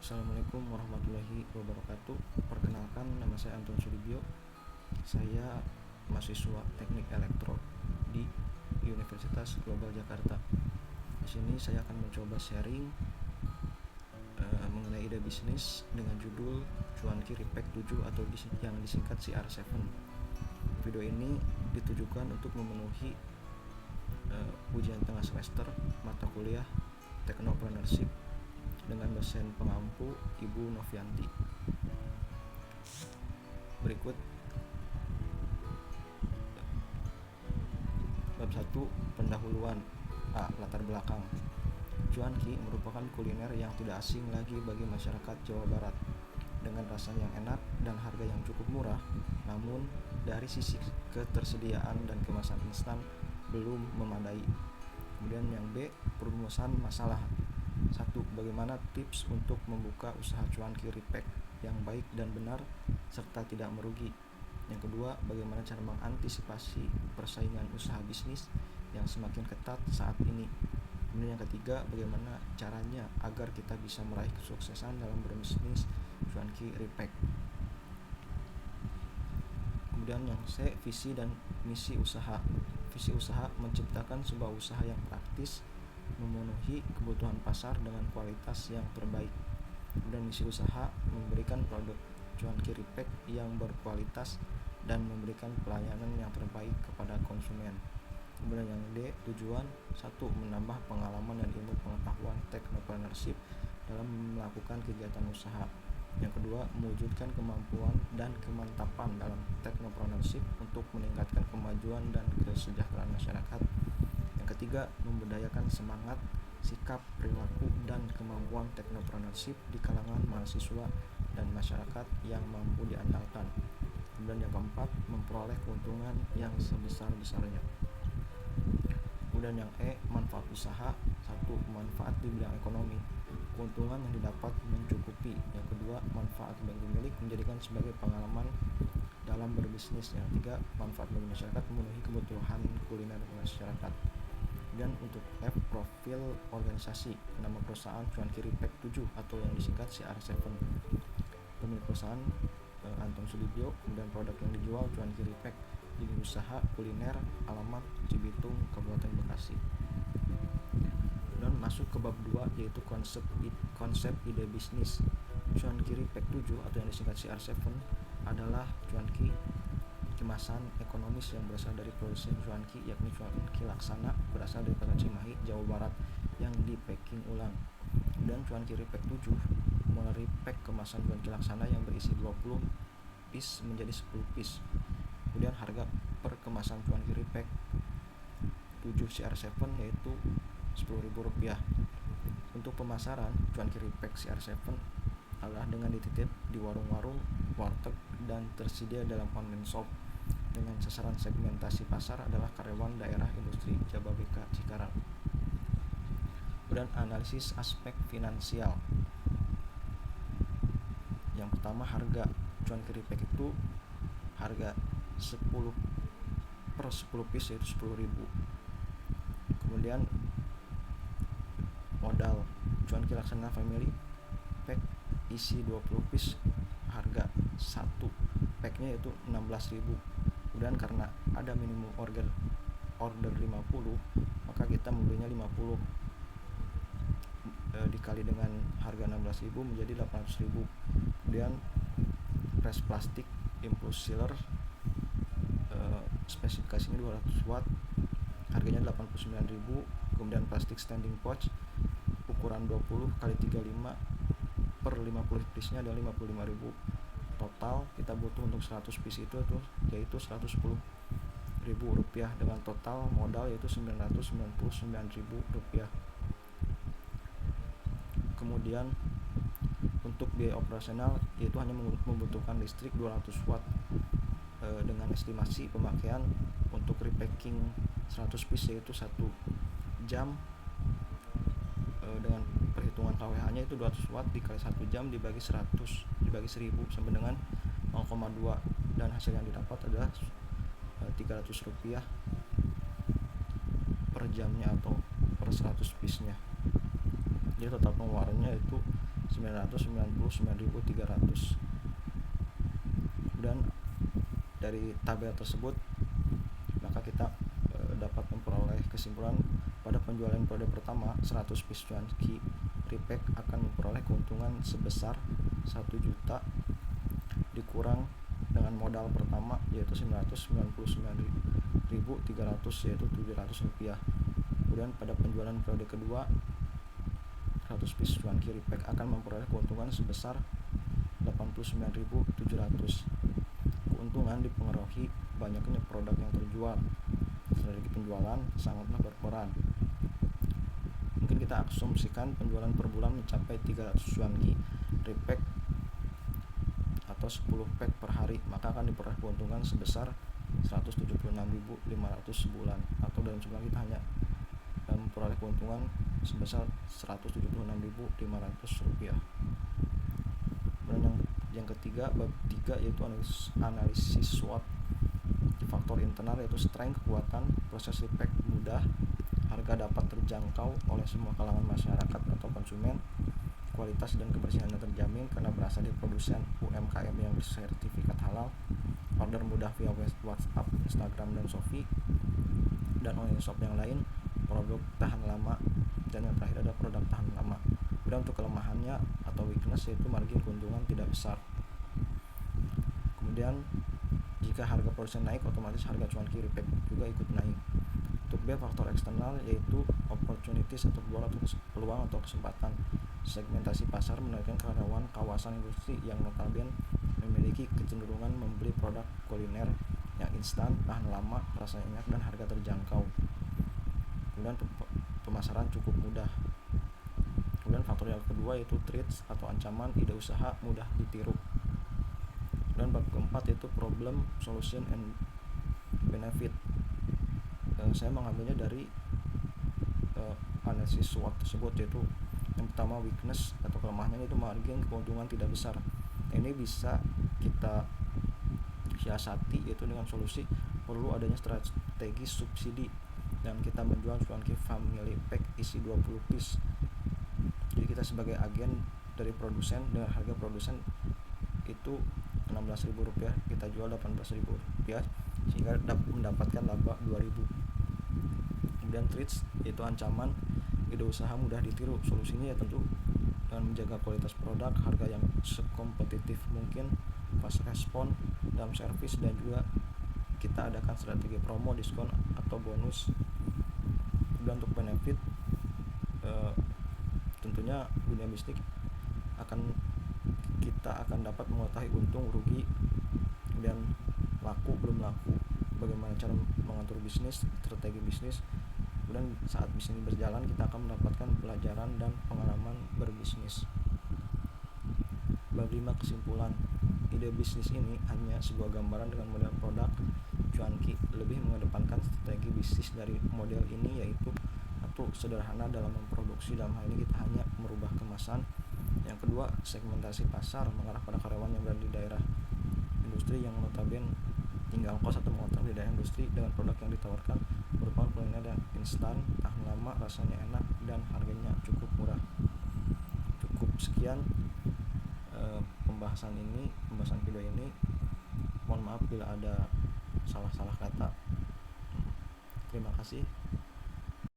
Assalamualaikum warahmatullahi wabarakatuh. Perkenalkan, nama saya Anton Sudibyo. Saya mahasiswa Teknik Elektro di Universitas Global Jakarta. Di sini saya akan mencoba sharing mengenai ide bisnis dengan judul Cuanki Repack 7 atau yang disingkat CR7. Video ini ditujukan untuk memenuhi ujian tengah semester mata kuliah Technopreneurship dengan dosen pengampu Ibu Novianti. Berikut bab 1, pendahuluan. Latar belakang. Cuanki merupakan kuliner yang tidak asing lagi bagi masyarakat Jawa Barat. Dengan rasa yang enak dan harga yang cukup murah, namun dari sisi ketersediaan dan kemasan instan belum memadai. Kemudian yang B, perumusan masalah. 1. Bagaimana tips untuk membuka usaha cuanki repack yang baik dan benar serta tidak merugi. Yang kedua, bagaimana cara mengantisipasi persaingan usaha bisnis yang semakin ketat saat ini. Kemudian yang ketiga, bagaimana caranya agar kita bisa meraih kesuksesan dalam berbisnis cuanki repack. Kemudian yang C, visi dan misi usaha. Visi usaha menciptakan sebuah usaha yang praktis, memenuhi kebutuhan pasar dengan kualitas yang terbaik. Kemudian misi usaha memberikan produk cuanki repack yang berkualitas dan memberikan pelayanan yang terbaik kepada konsumen. Kemudian yang D, tujuan. 1. Menambah pengalaman dan ilmu pengetahuan Technopreneurship dalam melakukan kegiatan usaha. Yang kedua, mewujudkan kemampuan dan kemantapan dalam Technopreneurship untuk meningkatkan kemajuan dan kesejahteraan masyarakat. Yang ketiga, memberdayakan semangat, sikap, perilaku, dan kemampuan Technopreneurship di kalangan mahasiswa dan masyarakat yang mampu diandalkan. Kemudian yang keempat, memperoleh keuntungan yang sebesar-besarnya. Kemudian yang E, manfaat usaha. 1. Manfaat di bidang ekonomi. Keuntungan yang didapat mencukupi. Yang kedua, manfaat bagi pemilik menjadikan sebagai pengalaman dalam berbisnis. Yang ketiga, manfaat bagi masyarakat memenuhi kebutuhan kuliner masyarakat. Dan untuk F, profil organisasi. Nama perusahaan Cuanki Repack 7 atau yang disingkat CR7. Pemilik perusahaan Anton Sudibyo. Kemudian produk yang dijual Cuanki Repack, unit usaha kuliner, alamat Cibitung, Kabupaten Bekasi. Dan masuk ke bab 2, yaitu konsep ide bisnis. Cuanki Repack 7 atau yang disingkat CR7 adalah cuanki kemasan ekonomis yang berasal dari produsen cuanki, yakni Cuanki Laksana, berasal dari kota Cimahi, Jawa Barat, yang di-packing ulang. Dan Cuanki Repack 7 merepack kemasan Cuanki Laksana yang berisi 20 piece menjadi 10 piece. Kemudian harga per kemasan Cuanki Repack 7 CR7 yaitu Rp10.000. Untuk pemasaran, Cuanki Repack CR7 adalah dengan dititip di warung-warung, warteg, dan tersedia dalam online shop. Dengan sasaran segmentasi pasar adalah karyawan daerah industri Jababeka Cikarang. Kemudian analisis aspek finansial. Yang pertama, harga Cuanki Repack itu harga 10 per 10 piece yaitu Rp10.000. Kemudian modal Cuanki Laksana Family Pack isi 20 piece, harga 1 packnya yaitu Rp16.000. Kemudian karena ada minimum order 50, maka kita membelinya 50 dikali dengan harga Rp16.000 menjadi Rp800.000. Kemudian press plastik impulse sealer, spesifikasinya 200 watt, harganya Rp89.000. Kemudian plastik standing pouch ukuran 20 x 35 per 50 piece nya adalah Rp55.000. Total kita butuh untuk 100 piece itu yaitu Rp110.000 dengan total modal yaitu Rp999.000. Kemudian untuk biaya operasional yaitu hanya membutuhkan listrik 200 watt dengan estimasi pemakaian untuk repacking 100 piece yaitu 1 jam, dengan perhitungan KWH nya itu 200 watt dikali 1 jam dibagi 100 dibagi 1000 sampai dengan 0,2, dan hasil yang didapat adalah Rp300 per jamnya atau per 100 piece nya. Jadi total pengeluarannya itu 999.300. Dan dari tabel tersebut maka kita dapat memperoleh kesimpulan pada penjualan periode pertama 100 piece cuanki repack akan memperoleh keuntungan sebesar 1 juta dikurang dengan modal pertama yaitu 999.300 yaitu Rp700. Kemudian pada penjualan periode kedua 100 piece cuanki repack akan memperoleh keuntungan sebesar 89.700. Keuntungan dipengaruhi banyaknya produk yang terjual. Strategi penjualan sangatlah berperan. Mungkin kita asumsikan penjualan per bulan mencapai 300 cuanki repack atau 10 pack per hari, maka akan diperoleh keuntungan sebesar 176.500 sebulan, atau dalam sebulan kita hanya memperoleh keuntungan sebesar Rp176.500. Kemudian yang ketiga, bab 3 yaitu analisis SWOT. Faktor internal yaitu strength, kekuatan, proses repack mudah, harga dapat terjangkau oleh semua kalangan masyarakat atau konsumen, kualitas dan kebersihannya terjamin karena berasal dari produsen UMKM yang bersertifikat halal, order mudah via WhatsApp, Instagram, dan Shopee, dan online shop yang lain, produk tahan lama, dan yang terakhir ada produk tahan lama. Kemudian untuk kelemahannya atau weakness yaitu margin keuntungan tidak besar. Kemudian jika harga produsen naik, otomatis harga cuanki repack juga ikut naik. Untuk B, faktor eksternal yaitu opportunities atau peluang atau kesempatan. Segmentasi pasar menaikkan karyawan kawasan industri yang notabene memiliki kecenderungan membeli produk kuliner yang instan, tahan lama, rasanya enak, dan harga terjangkau. Kemudian pemasaran cukup mudah. Kemudian faktor yang kedua yaitu threats atau ancaman, ide usaha mudah ditiru. Dan bab keempat yaitu problem, solution, and benefit. Saya mengambilnya dari analisis SWOT tersebut, yaitu yang pertama weakness atau kelemahannya itu margin keuntungan tidak besar. Ini bisa kita siasati yaitu dengan solusi perlu adanya strategi subsidi dan kita menjual cuanki family pack isi 20 piece. Jadi kita sebagai agen dari produsen dengan harga produsen itu Rp16.000, kita jual Rp18.000 sehingga mendapatkan laba Rp2.000. Kemudian threats yaitu ancaman, ide usaha mudah ditiru. Solusinya ya tentu dengan menjaga kualitas produk, harga yang sekompetitif mungkin, fast respon dalam servis, dan juga kita adakan strategi promo, diskon, atau bonus. Dan untuk benefit tentunya dunia bisnis kita akan dapat mengetahui untung, rugi, dan laku belum laku, bagaimana cara mengatur bisnis, strategi bisnis. Kemudian saat bisnis berjalan kita akan mendapatkan pelajaran dan pengalaman berbisnis. Bab 5, kesimpulan. Ide bisnis ini hanya sebuah gambaran dengan model produk cuanki. Lebih mengedepankan strategi bisnis dari model ini, yaitu satu, sederhana dalam memproduksi, dalam hal ini kita hanya merubah kemasan. Yang kedua, segmentasi pasar, mengarah pada karyawan yang berada di daerah industri yang notabene tinggal kos atau mengontrak di daerah industri dengan produk yang ditawarkan berupa kuliner yang instan, tahan lama, rasanya enak, dan harganya cukup murah. Cukup sekian pembahasan video ini. Mohon maaf bila ada salah-salah kata. Terima kasih.